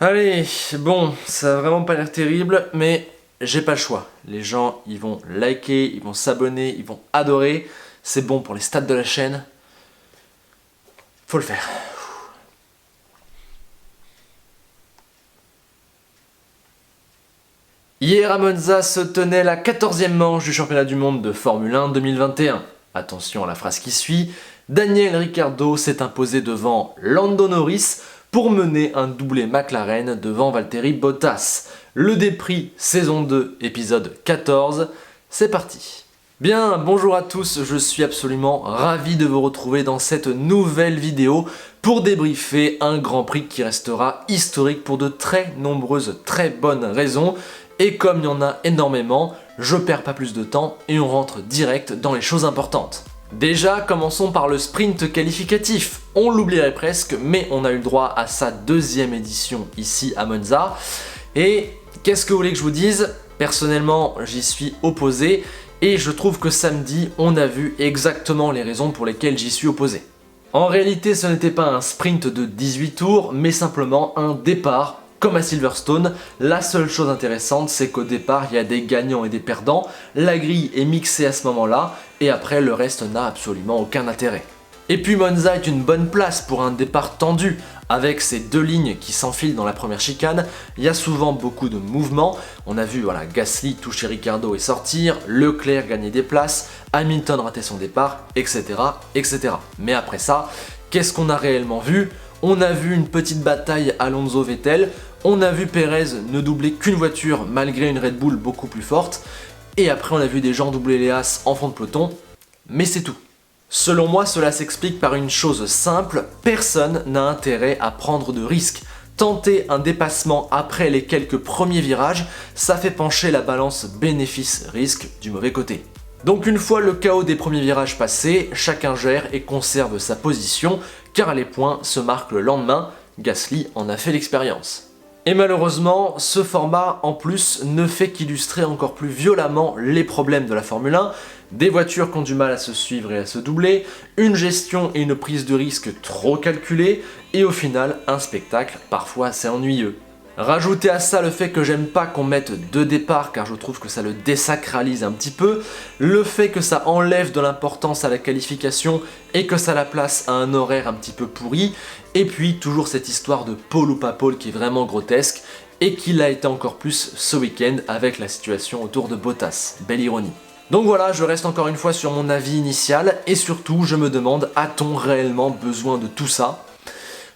Allez, bon, ça a vraiment pas l'air terrible, mais j'ai pas le choix. Les gens, ils vont liker, ils vont s'abonner, ils vont adorer. C'est bon pour les stats de la chaîne. Faut le faire. Hier à Monza se tenait la 14e manche du championnat du monde de Formule 1 2021. Attention à la phrase qui suit. Daniel Ricciardo s'est imposé devant Lando Norris pour mener un doublé McLaren devant Valtteri Bottas. Le Dépris saison 2 épisode 14, c'est parti. Bien, bonjour à tous, je suis absolument ravi de vous retrouver dans cette nouvelle vidéo pour débriefer un Grand Prix qui restera historique pour de très nombreuses très bonnes raisons. Et comme il y en a énormément, je perds pas plus de temps et on rentre direct dans les choses importantes. Déjà, commençons par le sprint qualificatif. On l'oublierait presque, mais on a eu le droit à sa deuxième édition ici à Monza. Et qu'est-ce que vous voulez que je vous dise? Personnellement, j'y suis opposé et je trouve que samedi, on a vu exactement les raisons pour lesquelles j'y suis opposé. En réalité, ce n'était pas un sprint de 18 tours, mais simplement un départ. Comme à Silverstone, la seule chose intéressante, c'est qu'au départ, il y a des gagnants et des perdants, la grille est mixée à ce moment-là, et après, le reste n'a absolument aucun intérêt. Et puis Monza est une bonne place pour un départ tendu, avec ces deux lignes qui s'enfilent dans la première chicane, il y a souvent beaucoup de mouvements, on a vu Gasly toucher Ricciardo et sortir, Leclerc gagner des places, Hamilton rater son départ, etc. etc. Mais après ça, qu'est-ce qu'on a réellement vu? On a vu une petite bataille Alonso-Vettel, on a vu Perez ne doubler qu'une voiture malgré une Red Bull beaucoup plus forte, et après on a vu des gens doubler les As en fond de peloton, mais c'est tout. Selon moi, cela s'explique par une chose simple, personne n'a intérêt à prendre de risques. Tenter un dépassement après les quelques premiers virages, ça fait pencher la balance bénéfice-risque du mauvais côté. Donc une fois le chaos des premiers virages passé, chacun gère et conserve sa position, car les points se marquent le lendemain, Gasly en a fait l'expérience. Et malheureusement, ce format en plus ne fait qu'illustrer encore plus violemment les problèmes de la Formule 1, des voitures qui ont du mal à se suivre et à se doubler, une gestion et une prise de risque trop calculées, et au final un spectacle parfois assez ennuyeux. Rajoutez à ça le fait que j'aime pas qu'on mette deux départs car je trouve que ça le désacralise un petit peu, le fait que ça enlève de l'importance à la qualification et que ça la place à un horaire un petit peu pourri, et puis toujours cette histoire de pole ou pas pole qui est vraiment grotesque et qui l'a été encore plus ce week-end avec la situation autour de Bottas, belle ironie. Donc voilà, je reste encore une fois sur mon avis initial et surtout je me demande, a-t-on réellement besoin de tout ça ?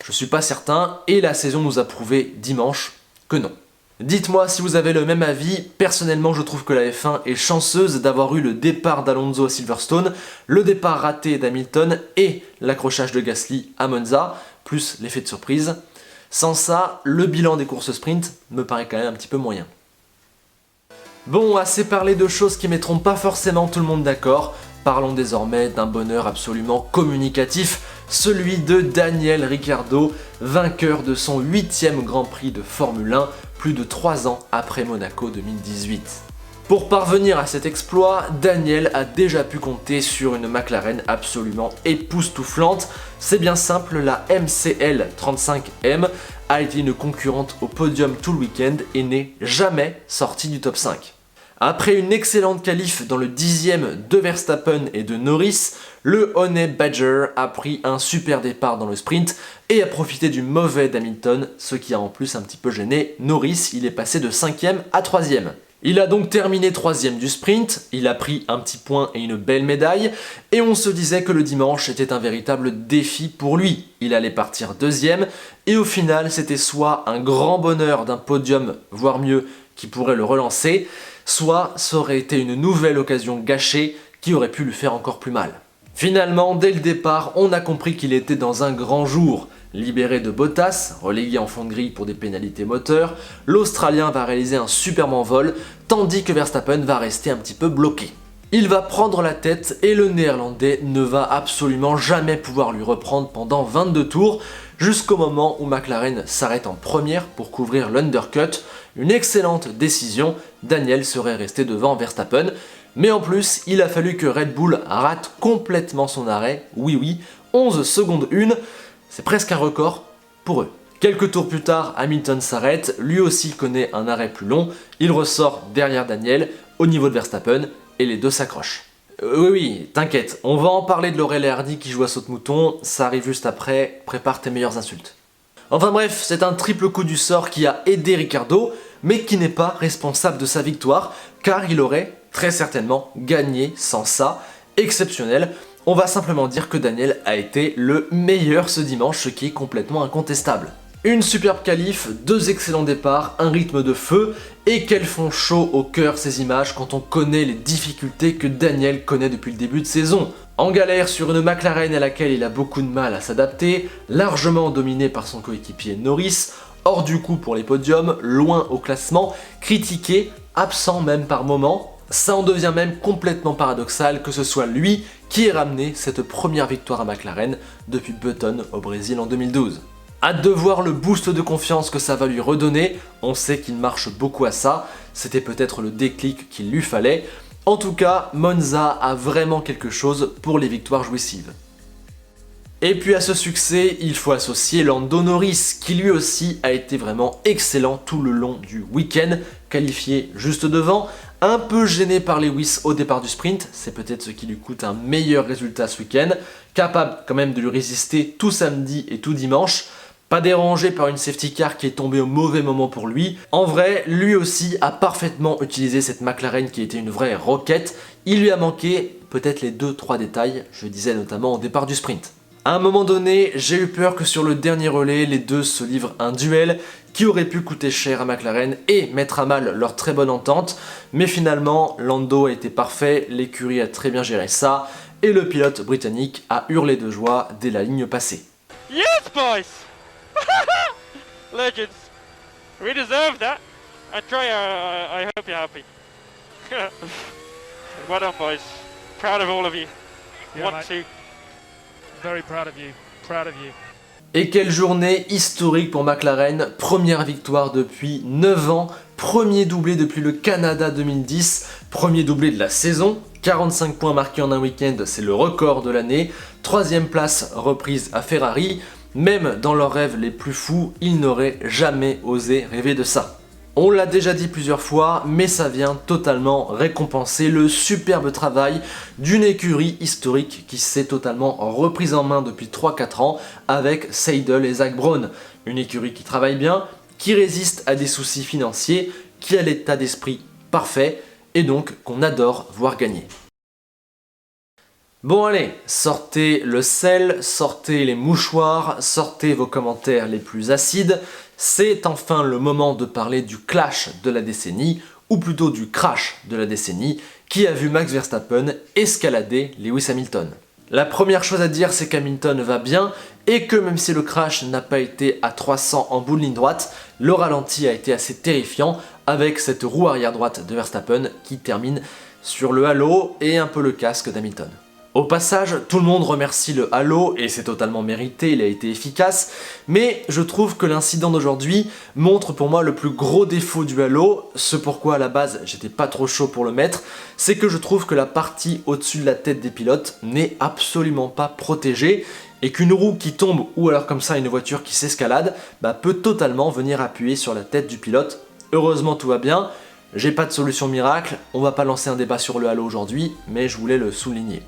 Je suis pas certain, et la saison nous a prouvé dimanche que non. Dites-moi si vous avez le même avis, personnellement je trouve que la F1 est chanceuse d'avoir eu le départ d'Alonso à Silverstone, le départ raté d'Hamilton et l'accrochage de Gasly à Monza, plus l'effet de surprise. Sans ça, le bilan des courses sprint me paraît quand même un petit peu moyen. Bon, assez parlé de choses qui mettront pas forcément tout le monde d'accord, parlons désormais d'un bonheur absolument communicatif, celui de Daniel Ricciardo, vainqueur de son 8e Grand Prix de Formule 1, plus de 3 ans après Monaco 2018. Pour parvenir à cet exploit, Daniel a déjà pu compter sur une McLaren absolument époustouflante. C'est bien simple, la MCL 35M a été une concurrente au podium tout le week-end et n'est jamais sortie du top 5. Après une excellente qualif dans le 10e de Verstappen et de Norris, le Honey Badger a pris un super départ dans le sprint et a profité du mauvais d'Hamilton, ce qui a en plus un petit peu gêné Norris, il est passé de 5e à 3e. Il a donc terminé 3e du sprint, il a pris un petit point et une belle médaille, et on se disait que le dimanche était un véritable défi pour lui. Il allait partir 2e, et au final c'était soit un grand bonheur d'un podium, voire mieux, qui pourrait le relancer, soit ça aurait été une nouvelle occasion gâchée qui aurait pu lui faire encore plus mal. Finalement, dès le départ, on a compris qu'il était dans un grand jour. Libéré de Bottas, relégué en fond de grille pour des pénalités moteurs, l'Australien va réaliser un superbe envol, tandis que Verstappen va rester un petit peu bloqué. Il va prendre la tête et le Néerlandais ne va absolument jamais pouvoir lui reprendre pendant 22 tours, jusqu'au moment où McLaren s'arrête en première pour couvrir l'undercut. Une excellente décision, Daniel serait resté devant Verstappen, mais en plus il a fallu que Red Bull rate complètement son arrêt, oui 11 secondes 1, c'est presque un record pour eux. Quelques tours plus tard, Hamilton s'arrête, lui aussi connaît un arrêt plus long, il ressort derrière Daniel, au niveau de Verstappen, et les deux s'accrochent. Oui, t'inquiète, on va en parler de Laurel et Hardy qui joue à saute-mouton, ça arrive juste après, prépare tes meilleures insultes. Enfin bref, c'est un triple coup du sort qui a aidé Ricciardo, mais qui n'est pas responsable de sa victoire, car il aurait très certainement gagné sans ça. Exceptionnel, on va simplement dire que Daniel a été le meilleur ce dimanche, ce qui est complètement incontestable. Une superbe qualif, deux excellents départs, un rythme de feu, et qu'elles font chaud au cœur ces images quand on connaît les difficultés que Daniel connaît depuis le début de saison. En galère sur une McLaren à laquelle il a beaucoup de mal à s'adapter, largement dominé par son coéquipier Norris, hors du coup pour les podiums, loin au classement, critiqué, absent même par moments. Ça en devient même complètement paradoxal que ce soit lui qui ait ramené cette première victoire à McLaren depuis Button au Brésil en 2012. Hâte de voir le boost de confiance que ça va lui redonner, on sait qu'il marche beaucoup à ça, c'était peut-être le déclic qu'il lui fallait. En tout cas, Monza a vraiment quelque chose pour les victoires jouissives. Et puis à ce succès, il faut associer Lando Norris, qui lui aussi a été vraiment excellent tout le long du week-end, qualifié juste devant, un peu gêné par Lewis au départ du sprint, c'est peut-être ce qui lui coûte un meilleur résultat ce week-end, capable quand même de lui résister tout samedi et tout dimanche, pas dérangé par une safety car qui est tombée au mauvais moment pour lui. En vrai, lui aussi a parfaitement utilisé cette McLaren qui était une vraie roquette. Il lui a manqué peut-être les 2-3 détails, je disais notamment au départ du sprint. À un moment donné, j'ai eu peur que sur le dernier relais, les deux se livrent un duel qui aurait pu coûter cher à McLaren et mettre à mal leur très bonne entente. Mais finalement, Lando a été parfait, l'écurie a très bien géré ça et le pilote britannique a hurlé de joie dès la ligne passée. Yes, boys! Legends. We deserve that. And Troy, I hope you're happy. Well done, boys. Proud of all of you. Yeah, 1, mate. 2. Very proud of you. Proud of you. Et quelle journée historique pour McLaren, première victoire depuis 9 ans, premier doublé depuis le Canada 2010, premier doublé de la saison, 45 points marqués en un week-end, c'est le record de l'année, troisième place reprise à Ferrari, même dans leurs rêves les plus fous, ils n'auraient jamais osé rêver de ça. On l'a déjà dit plusieurs fois, mais ça vient totalement récompenser le superbe travail d'une écurie historique qui s'est totalement reprise en main depuis 3-4 ans avec Seidel et Zak Brown. Une écurie qui travaille bien, qui résiste à des soucis financiers, qui a l'état d'esprit parfait et donc qu'on adore voir gagner. Bon allez, sortez le sel, sortez les mouchoirs, sortez vos commentaires les plus acides. C'est enfin le moment de parler du clash de la décennie, ou plutôt du crash de la décennie, qui a vu Max Verstappen escalader Lewis Hamilton. La première chose à dire, c'est qu'Hamilton va bien, et que même si le crash n'a pas été à 300 en bout de ligne droite, le ralenti a été assez terrifiant, avec cette roue arrière droite de Verstappen qui termine sur le halo et un peu le casque d'Hamilton. Au passage, tout le monde remercie le halo et c'est totalement mérité, il a été efficace, mais je trouve que l'incident d'aujourd'hui montre pour moi le plus gros défaut du halo, ce pourquoi à la base j'étais pas trop chaud pour le mettre, c'est que je trouve que la partie au-dessus de la tête des pilotes n'est absolument pas protégée et qu'une roue qui tombe ou alors comme ça une voiture qui s'escalade peut totalement venir appuyer sur la tête du pilote. Heureusement tout va bien, j'ai pas de solution miracle, on va pas lancer un débat sur le halo aujourd'hui, mais je voulais le souligner.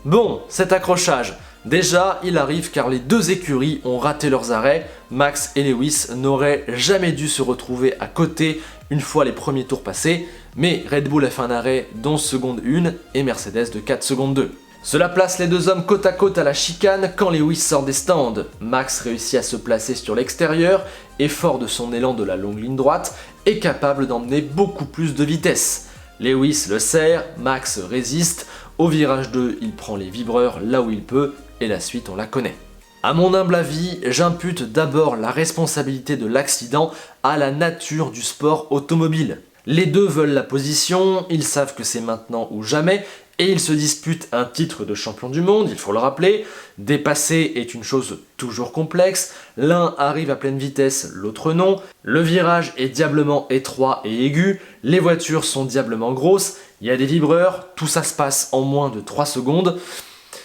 Bon, cet accrochage, déjà il arrive car les deux écuries ont raté leurs arrêts, Max et Lewis n'auraient jamais dû se retrouver à côté une fois les premiers tours passés, mais Red Bull a fait un arrêt d'11 secondes 1 et Mercedes de 4 secondes 2. Cela place les deux hommes côte à côte à la chicane quand Lewis sort des stands. Max réussit à se placer sur l'extérieur et fort de son élan de la longue ligne droite, est capable d'emmener beaucoup plus de vitesse. Lewis le serre, Max résiste, au virage 2 il prend les vibreurs là où il peut et la suite on la connaît. À mon humble avis, j'impute d'abord la responsabilité de l'accident à la nature du sport automobile. Les deux veulent la position, ils savent que c'est maintenant ou jamais, et ils se disputent un titre de champion du monde, il faut le rappeler. Dépasser est une chose toujours complexe, l'un arrive à pleine vitesse, l'autre non, le virage est diablement étroit et aigu, les voitures sont diablement grosses, il y a des vibreurs, tout ça se passe en moins de 3 secondes.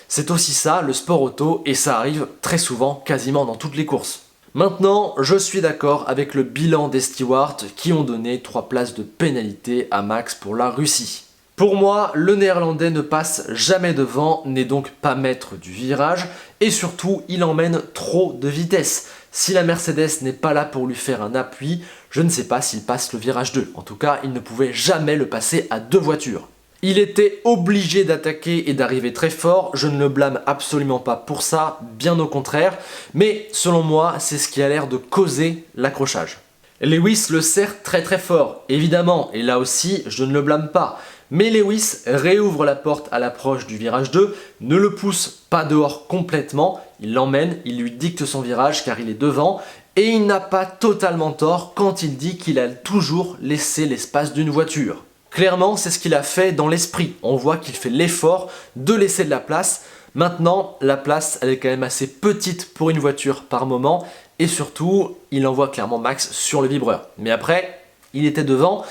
C'est aussi ça, le sport auto, et ça arrive très souvent, quasiment dans toutes les courses. Maintenant, je suis d'accord avec le bilan des stewards qui ont donné 3 places de pénalité à Max pour la Russie. Pour moi, le néerlandais ne passe jamais devant, n'est donc pas maître du virage, et surtout, il emmène trop de vitesse. Si la Mercedes n'est pas là pour lui faire un appui, je ne sais pas s'il passe le virage 2. En tout cas, il ne pouvait jamais le passer à 2 voitures. Il était obligé d'attaquer et d'arriver très fort, je ne le blâme absolument pas pour ça, bien au contraire, mais selon moi, c'est ce qui a l'air de causer l'accrochage. Lewis le serre très très fort, évidemment, et là aussi, je ne le blâme pas. Mais Lewis réouvre la porte à l'approche du virage 2, ne le pousse pas dehors complètement, il l'emmène, il lui dicte son virage car il est devant, et il n'a pas totalement tort quand il dit qu'il a toujours laissé l'espace d'une voiture. Clairement, c'est ce qu'il a fait dans l'esprit. On voit qu'il fait l'effort de laisser de la place. Maintenant, la place, elle est quand même assez petite pour une voiture par moment. Et surtout, il envoie clairement Max sur le vibreur. Mais après, il était devant.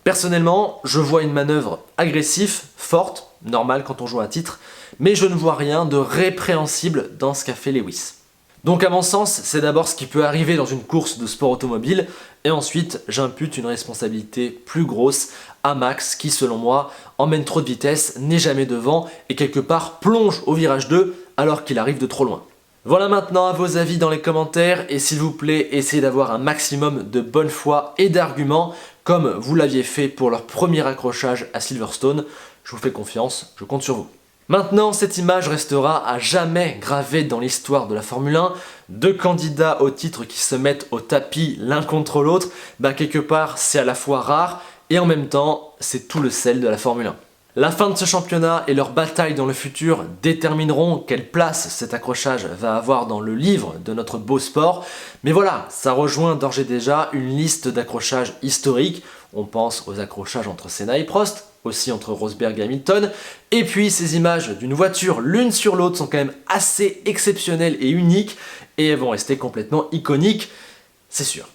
Personnellement, je vois une manœuvre agressive, forte, normale quand on joue à titre. Mais je ne vois rien de répréhensible dans ce qu'a fait Lewis. Donc à mon sens, c'est d'abord ce qui peut arriver dans une course de sport automobile, et ensuite j'impute une responsabilité plus grosse à Max qui, selon moi, emmène trop de vitesse, n'est jamais devant et quelque part plonge au virage 2 alors qu'il arrive de trop loin. Voilà maintenant à vos avis dans les commentaires, et s'il vous plaît, essayez d'avoir un maximum de bonne foi et d'arguments comme vous l'aviez fait pour leur premier accrochage à Silverstone. Je vous fais confiance, je compte sur vous. Maintenant, cette image restera à jamais gravée dans l'histoire de la Formule 1. 2 candidats au titre qui se mettent au tapis l'un contre l'autre, quelque part c'est à la fois rare et en même temps c'est tout le sel de la Formule 1. La fin de ce championnat et leur bataille dans le futur détermineront quelle place cet accrochage va avoir dans le livre de notre beau sport. Mais voilà, ça rejoint d'ores et déjà une liste d'accrochages historiques. On pense aux accrochages entre Senna et Prost, aussi entre Rosberg et Hamilton, et puis ces images d'une voiture l'une sur l'autre sont quand même assez exceptionnelles et uniques, et elles vont rester complètement iconiques, c'est sûr.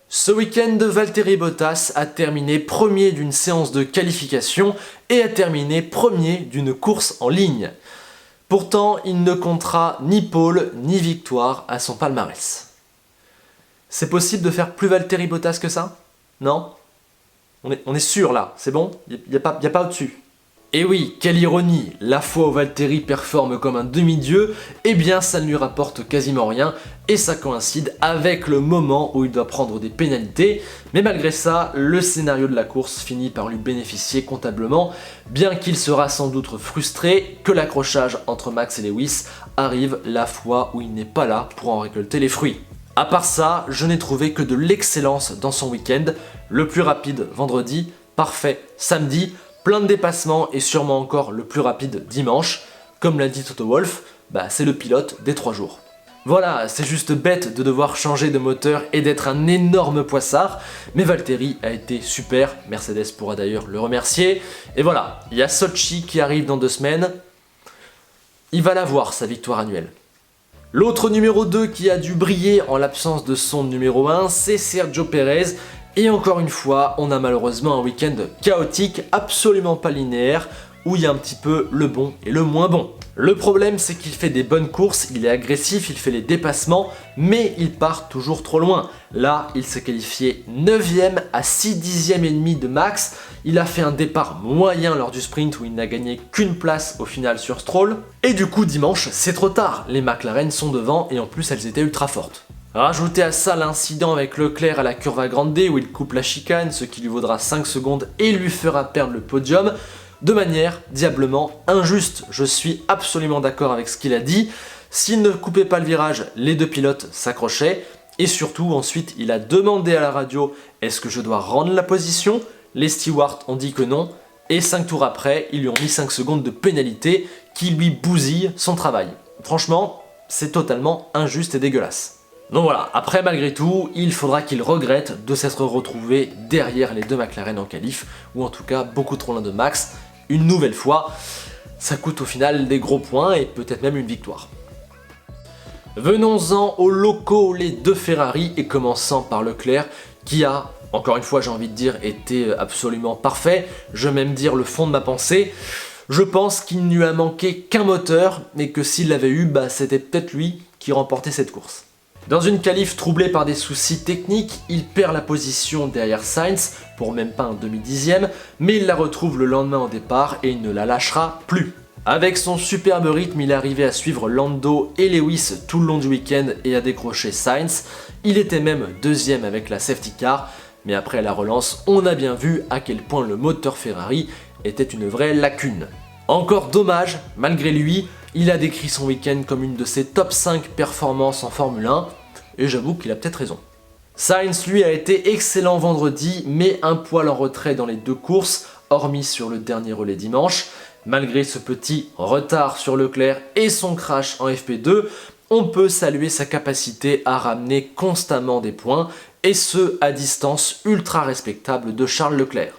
Ce week-end, Valtteri Bottas a terminé premier d'une séance de qualification et a terminé premier d'une course en ligne. Pourtant, il ne comptera ni pole ni victoire à son palmarès. C'est possible de faire plus Valtteri Bottas que ça? Non? On est sûr là, c'est bon? Il n'y a pas au-dessus. Et oui, quelle ironie, la fois où Valtteri performe comme un demi-dieu, eh bien ça ne lui rapporte quasiment rien, et ça coïncide avec le moment où il doit prendre des pénalités, mais malgré ça, le scénario de la course finit par lui bénéficier comptablement, bien qu'il sera sans doute frustré que l'accrochage entre Max et Lewis arrive la fois où il n'est pas là pour en récolter les fruits. À part ça, je n'ai trouvé que de l'excellence dans son week-end, le plus rapide vendredi, parfait samedi, plein de dépassements et sûrement encore le plus rapide dimanche. Comme l'a dit Toto Wolff, c'est le pilote des 3 jours. Voilà, c'est juste bête de devoir changer de moteur et d'être un énorme poissard, mais Valtteri a été super, Mercedes pourra d'ailleurs le remercier. Et voilà, il y a Sochi qui arrive dans 2 semaines, il va l'avoir sa victoire annuelle. L'autre numéro 2 qui a dû briller en l'absence de son numéro 1, c'est Sergio Pérez. Et encore une fois, on a malheureusement un week-end chaotique, absolument pas linéaire, où il y a un petit peu le bon et le moins bon. Le problème, c'est qu'il fait des bonnes courses, il est agressif, il fait les dépassements, mais il part toujours trop loin. Là, il s'est qualifié 9ème à 6 dixièmes et demi de Max. Il a fait un départ moyen lors du sprint où il n'a gagné qu'une place au final sur Stroll. Et du coup, dimanche, c'est trop tard. Les McLaren sont devant et en plus, elles étaient ultra fortes. Rajoutez à ça l'incident avec Leclerc à la Curva Grande où il coupe la chicane, ce qui lui vaudra 5 secondes et lui fera perdre le podium, de manière diablement injuste. Je suis absolument d'accord avec ce qu'il a dit. S'il ne coupait pas le virage, les 2 pilotes s'accrochaient. Et surtout, ensuite, il a demandé à la radio « Est-ce que je dois rendre la position ?» Les stewards ont dit que non. Et 5 tours après, ils lui ont mis 5 secondes de pénalité qui lui bousille son travail. Franchement, c'est totalement injuste et dégueulasse. Donc voilà, après malgré tout, il faudra qu'il regrette de s'être retrouvé derrière les 2 McLaren en qualif, ou en tout cas beaucoup trop loin de Max, une nouvelle fois. Ça coûte au final des gros points et peut-être même une victoire. Venons-en aux locaux, les 2 Ferrari, et commençant par Leclerc, qui a, encore une fois j'ai envie de dire, été absolument parfait, je vais même dire le fond de ma pensée. Je pense qu'il ne lui a manqué qu'un moteur, mais que s'il l'avait eu, c'était peut-être lui qui remportait cette course. Dans une qualif troublée par des soucis techniques, il perd la position derrière Sainz pour même pas un demi-dixième, mais il la retrouve le lendemain au départ et il ne la lâchera plus. Avec son superbe rythme, il est arrivé à suivre Lando et Lewis tout le long du week-end et à décrocher Sainz. Il était même deuxième avec la safety car, mais après la relance, on a bien vu à quel point le moteur Ferrari était une vraie lacune. Encore dommage, malgré lui, il a décrit son week-end comme une de ses top 5 performances en Formule 1, et j'avoue qu'il a peut-être raison. Sainz lui a été excellent vendredi, mais un poil en retrait dans les deux courses, hormis sur le dernier relais dimanche. Malgré ce petit retard sur Leclerc et son crash en FP2, on peut saluer sa capacité à ramener constamment des points, et ce à distance ultra respectable de Charles Leclerc.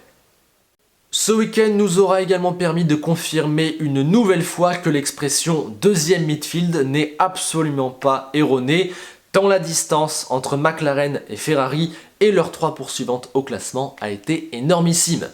Ce week-end nous aura également permis de confirmer une nouvelle fois que l'expression deuxième midfield n'est absolument pas erronée, tant la distance entre McLaren et Ferrari et leurs 3 poursuivantes au classement a été énormissime.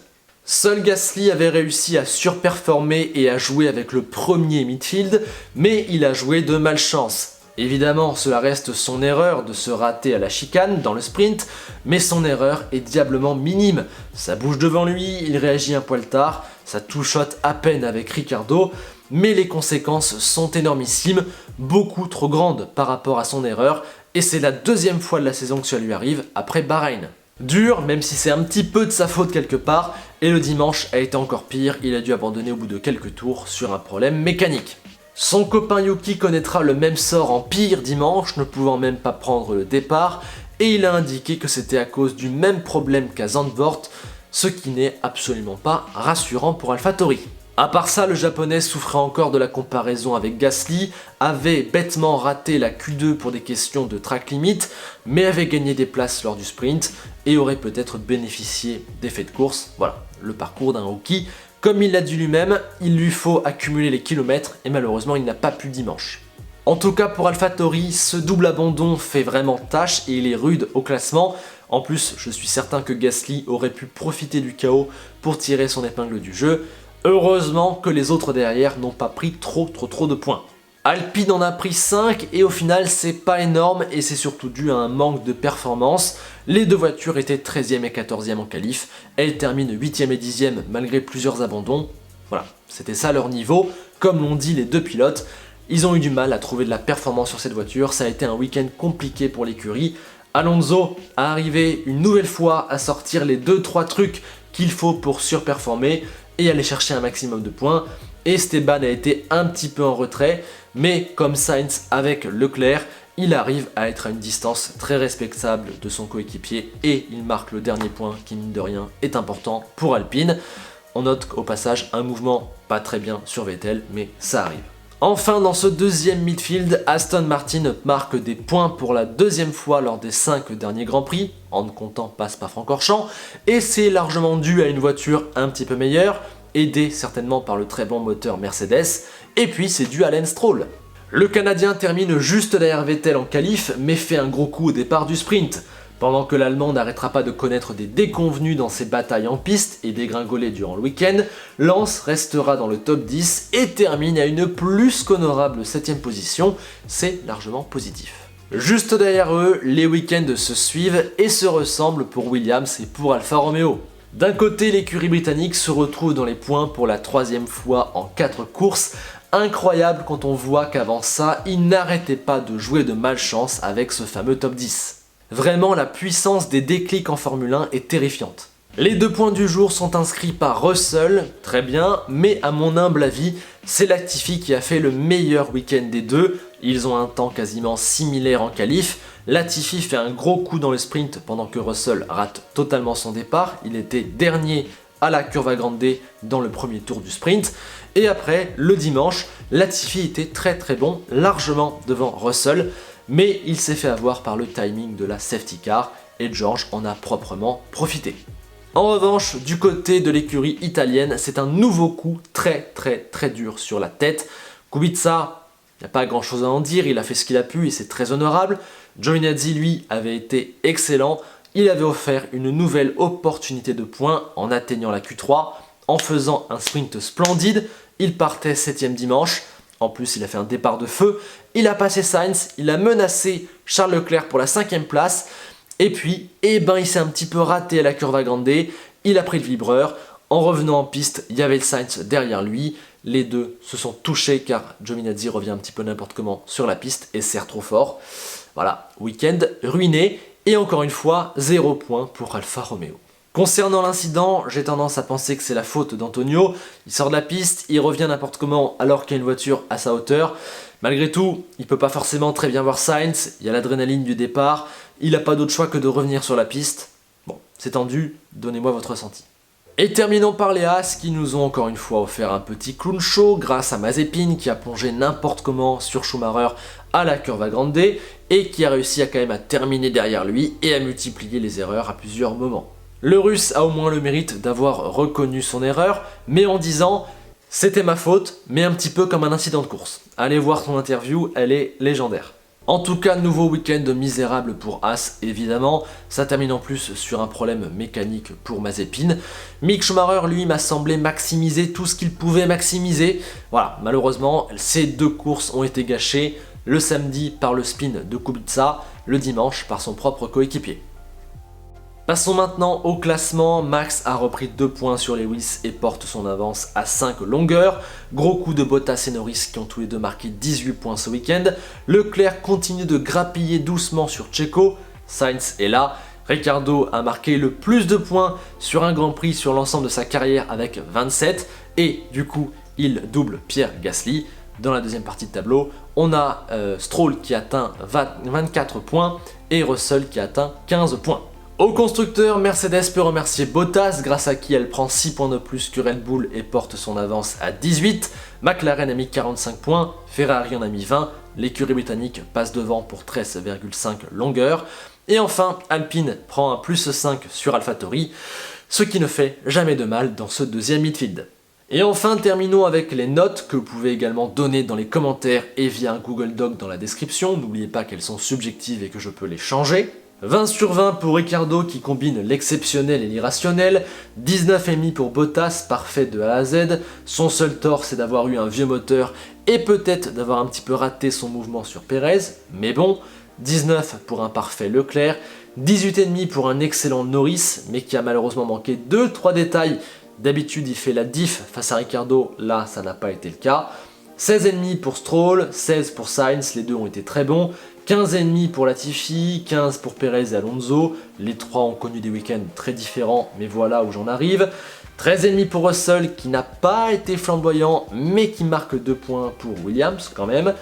Seul Gasly avait réussi à surperformer et à jouer avec le premier midfield, mais il a joué de malchance. Évidemment, cela reste son erreur de se rater à la chicane dans le sprint, mais son erreur est diablement minime. Ça bouge devant lui, il réagit un poil tard, ça touchote à peine avec Ricciardo, mais les conséquences sont énormissimes, beaucoup trop grandes par rapport à son erreur, et c'est la deuxième fois de la saison que cela lui arrive après Bahreïn. Dur, même si c'est un petit peu de sa faute quelque part, et le dimanche a été encore pire, il a dû abandonner au bout de quelques tours sur un problème mécanique. Son copain Yuki connaîtra le même sort en pire dimanche, ne pouvant même pas prendre le départ, et il a indiqué que c'était à cause du même problème qu'à Zandvoort, ce qui n'est absolument pas rassurant pour AlphaTauri. À part ça, le japonais souffrait encore de la comparaison avec Gasly, avait bêtement raté la Q2 pour des questions de track limit, mais avait gagné des places lors du sprint et aurait peut-être bénéficié d'effets de course. Voilà, le parcours d'un rookie. Comme il l'a dit lui-même, il lui faut accumuler les kilomètres et malheureusement il n'a pas pu dimanche. En tout cas pour AlphaTauri, ce double abandon fait vraiment tâche et il est rude au classement. En plus, je suis certain que Gasly aurait pu profiter du chaos pour tirer son épingle du jeu. Heureusement que les autres derrière n'ont pas pris trop de points. Alpine en a pris 5 et au final c'est pas énorme et c'est surtout dû à un manque de performance. Les deux voitures étaient 13e et 14e en qualif, elles terminent 8e et 10e malgré plusieurs abandons. Voilà, c'était ça leur niveau, comme l'ont dit les deux pilotes. Ils ont eu du mal à trouver de la performance sur cette voiture, ça a été un week-end compliqué pour l'écurie. Alonso a arrivé une nouvelle fois à sortir les 2-3 trucs qu'il faut pour surperformer et aller chercher un maximum de points. Esteban a été un petit peu en retrait, mais comme Sainz avec Leclerc, il arrive à être à une distance très respectable de son coéquipier et il marque le dernier point qui, mine de rien, est important pour Alpine. On note au passage un mouvement pas très bien sur Vettel, mais ça arrive. Enfin, dans ce deuxième midfield, Aston Martin marque des points pour la deuxième fois lors des 5 derniers Grands Prix, en ne comptant pas Spa-Francorchamps, et c'est largement dû à une voiture un petit peu meilleure, aidé certainement par le très bon moteur Mercedes, et puis c'est dû à Lance Stroll. Le Canadien termine juste derrière Vettel en qualif, mais fait un gros coup au départ du sprint. Pendant que l'Allemand n'arrêtera pas de connaître des déconvenues dans ses batailles en piste et dégringoler durant le week-end, Lance restera dans le top 10 et termine à une plus qu'honorable 7ème position, c'est largement positif. Juste derrière eux, les week-ends se suivent et se ressemblent pour Williams et pour Alfa Romeo. D'un côté, l'écurie britannique se retrouve dans les points pour la 3e fois en 4 courses. Incroyable quand on voit qu'avant ça, ils n'arrêtaient pas de jouer de malchance avec ce fameux top 10. Vraiment, la puissance des déclics en Formule 1 est terrifiante. Les 2 points du jour sont inscrits par Russell, très bien, mais à mon humble avis, c'est Latifi qui a fait le meilleur week-end des deux. Ils ont un temps quasiment similaire en qualif. Latifi fait un gros coup dans le sprint pendant que Russell rate totalement son départ. Il était dernier à la Curva Grande dans le premier tour du sprint. Et après, le dimanche, Latifi était très bon, largement devant Russell, mais il s'est fait avoir par le timing de la safety car et George en a proprement profité. En revanche, du côté de l'écurie italienne, c'est un nouveau coup très dur sur la tête. Kubica, il n'y a pas grand chose à en dire, il a fait ce qu'il a pu et c'est très honorable. Giovinazzi, lui, avait été excellent. Il avait offert une nouvelle opportunité de points en atteignant la Q3, en faisant un sprint splendide. Il partait 7ème dimanche. En plus, il a fait un départ de feu, il a passé Sainz, il a menacé Charles Leclerc pour la 5e place, et puis, il s'est un petit peu raté à la Curva Grande, il a pris le vibreur, en revenant en piste, il y avait le Sainz derrière lui, les deux se sont touchés car Giovinazzi revient un petit peu n'importe comment sur la piste et serre trop fort. Voilà, week-end ruiné, et encore une fois, 0 point pour Alfa Romeo. Concernant l'incident, j'ai tendance à penser que c'est la faute d'Antonio. Il sort de la piste, il revient n'importe comment alors qu'il y a une voiture à sa hauteur. Malgré tout, il peut pas forcément très bien voir Sainz, il y a l'adrénaline du départ, il n'a pas d'autre choix que de revenir sur la piste. Bon, c'est tendu, donnez-moi votre ressenti. Et terminons par les As qui nous ont encore une fois offert un petit clown show grâce à Mazepin qui a plongé n'importe comment sur Schumacher à la Curva Grande et qui a réussi à quand même à terminer derrière lui et à multiplier les erreurs à plusieurs moments. Le Russe a au moins le mérite d'avoir reconnu son erreur, mais en disant « c'était ma faute, mais un petit peu comme un incident de course ». Allez voir son interview, elle est légendaire. En tout cas, nouveau week-end misérable pour As, évidemment. Ça termine en plus sur un problème mécanique pour Mazepin. Mick Schumacher, lui, m'a semblé maximiser tout ce qu'il pouvait maximiser. Voilà, malheureusement, ces 2 courses ont été gâchées. Le samedi par le spin de Kubica, le dimanche par son propre coéquipier. Passons maintenant au classement. Max a repris 2 points sur Lewis et porte son avance à 5 longueurs. Gros coup de Bottas et Norris qui ont tous les deux marqué 18 points ce week-end. Leclerc continue de grappiller doucement sur Checo. Sainz est là. Ricciardo a marqué le plus de points sur un Grand Prix sur l'ensemble de sa carrière avec 27. Et du coup, il double Pierre Gasly. Dans la deuxième partie de tableau, on a Stroll qui atteint 24 points et Russell qui atteint 15 points. Au constructeur, Mercedes peut remercier Bottas, grâce à qui elle prend 6 points de plus que Red Bull et porte son avance à 18. McLaren a mis 45 points, Ferrari en a mis 20, l'écurie britannique passe devant pour 13,5 longueurs. Et enfin, Alpine prend un plus 5 sur AlphaTauri, ce qui ne fait jamais de mal dans ce deuxième midfield. Et enfin, terminons avec les notes que vous pouvez également donner dans les commentaires et via un Google Doc dans la description. N'oubliez pas qu'elles sont subjectives et que je peux les changer. 20 sur 20 pour Ricciardo qui combine l'exceptionnel et l'irrationnel, 19,5 pour Bottas, parfait de A à Z, son seul tort c'est d'avoir eu un vieux moteur et peut-être d'avoir un petit peu raté son mouvement sur Perez, mais bon, 19 pour un parfait Leclerc, 18,5 pour un excellent Norris, mais qui a malheureusement manqué 2-3 détails, d'habitude il fait la diff face à Ricciardo, là ça n'a pas été le cas, 16,5 pour Stroll, 16 pour Sainz, les deux ont été très bons, 15,5 pour Latifi, 15 pour Perez et Alonso, les trois ont connu des week-ends très différents, mais voilà où j'en arrive. 13,5 pour Russell qui n'a pas été flamboyant, mais qui marque 2 points pour Williams quand même.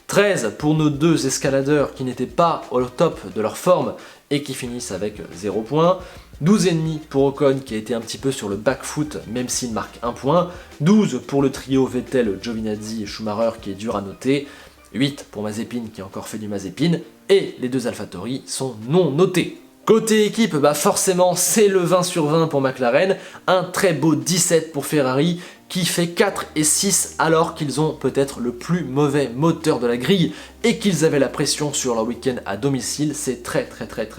13 pour nos 2 escaladeurs qui n'étaient pas au top de leur forme et qui finissent avec 0 points. 12,5 pour Ocon qui a été un petit peu sur le back foot même s'il marque 1 point. 12 pour le trio Vettel, Giovinazzi et Schumacher qui est dur à noter. 8 pour Mazepin qui a encore fait du Mazepin, et les 2 AlphaTauri sont non notés. Côté équipe, forcément c'est le 20 sur 20 pour McLaren, un très beau 17 pour Ferrari qui fait 4 et 6 alors qu'ils ont peut-être le plus mauvais moteur de la grille et qu'ils avaient la pression sur leur week-end à domicile, c'est très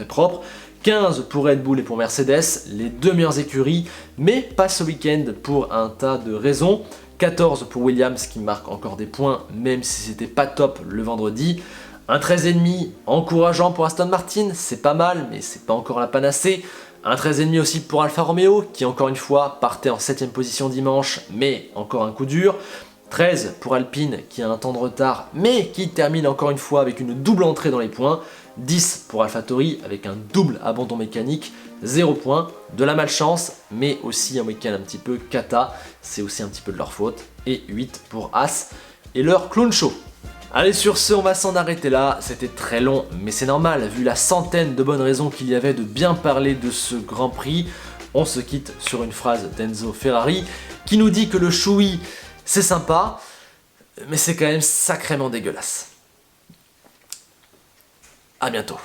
propre. 15 pour Red Bull et pour Mercedes, les 2 meilleures écuries, mais pas ce week-end pour un tas de raisons. 14 pour Williams qui marque encore des points, même si c'était pas top le vendredi. Un 13,5 encourageant pour Aston Martin, c'est pas mal, mais c'est pas encore la panacée. Un 13,5 aussi pour Alfa Romeo, qui encore une fois partait en 7ème position dimanche, mais encore un coup dur. 13 pour Alpine, qui a un temps de retard, mais qui termine encore une fois avec une double entrée dans les points. 10 pour AlphaTauri, avec un double abandon mécanique. 0 points, de la malchance, mais aussi un week-end un petit peu cata, c'est aussi un petit peu de leur faute. Et 8 pour As et leur clown show. Allez, sur ce, on va s'en arrêter là, c'était très long, mais c'est normal, vu la centaine de bonnes raisons qu'il y avait de bien parler de ce Grand Prix. On se quitte sur une phrase d'Enzo Ferrari, qui nous dit que le choui, c'est sympa, mais c'est quand même sacrément dégueulasse. À bientôt.